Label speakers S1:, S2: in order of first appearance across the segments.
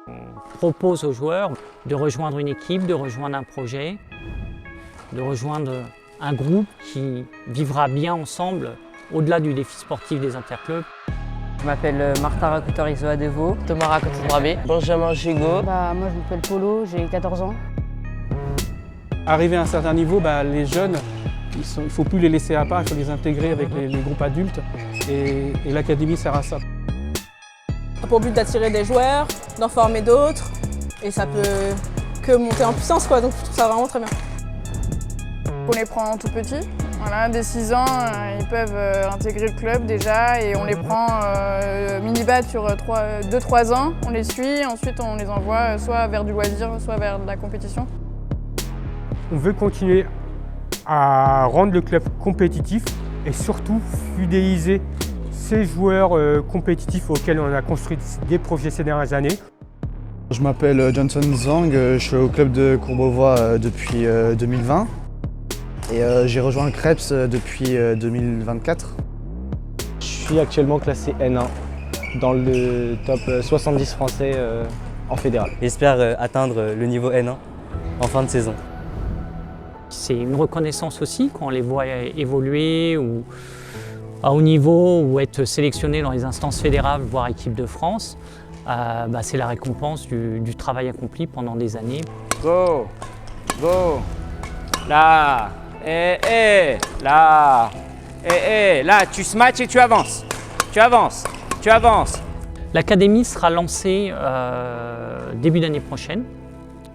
S1: On propose aux joueurs de rejoindre une équipe, de rejoindre un projet, de rejoindre un groupe qui vivra bien ensemble au-delà du défi sportif des interclubs.
S2: Je m'appelle Martha Rakutor-Izoadevo,
S3: Thomas Rakoton-Drabé,
S4: Benjamin Gigot.
S5: Moi je m'appelle Polo, j'ai 14 ans.
S6: Arrivé à un certain niveau, les jeunes, il ne faut plus les laisser à part, il faut les intégrer avec les groupes adultes et l'académie sert à ça.
S7: Pour but d'attirer des joueurs, d'en former d'autres et ça peut que monter en puissance quoi, donc je trouve ça vraiment très bien.
S8: On les prend tout petits, voilà, dès 6 ans ils peuvent intégrer le club déjà et on les prend mini-bat sur 2-3 ans, on les suit, ensuite on les envoie soit vers du loisir, soit vers de la compétition.
S9: On veut continuer à rendre le club compétitif et surtout fidéliser ces joueurs compétitifs auxquels on a construit des projets ces dernières années.
S10: Je m'appelle Johnson Zhang, je suis au club de Courbevoie depuis 2020 et j'ai rejoint le Krebs depuis 2024.
S4: Je suis actuellement classé N1 dans le top 70 français en fédéral.
S3: J'espère atteindre le niveau N1 en fin de saison.
S1: C'est une reconnaissance aussi quand on les voit évoluer ou à haut niveau ou être sélectionnés dans les instances fédérales, voire équipe de France. C'est la récompense du travail accompli pendant des années.
S4: Go, go, là, là, là, tu smatches et tu avances, tu avances, tu avances.
S1: L'académie sera lancée début d'année prochaine,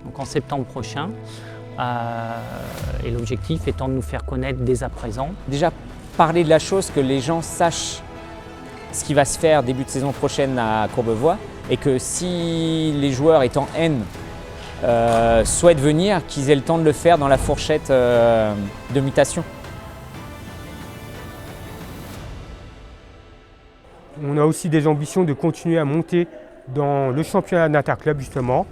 S1: donc en septembre prochain. Et l'objectif étant de nous faire connaître dès à présent.
S11: Déjà parler de la chose, que les gens sachent ce qui va se faire début de saison prochaine à Courbevoie et que si les joueurs étant N souhaitent venir, qu'ils aient le temps de le faire dans la fourchette de mutation.
S9: On a aussi des ambitions de continuer à monter dans le championnat d'interclub justement.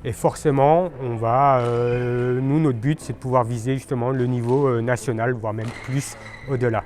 S9: Et forcément, nous, notre but, c'est de pouvoir viser justement le niveau national, voire même plus au-delà.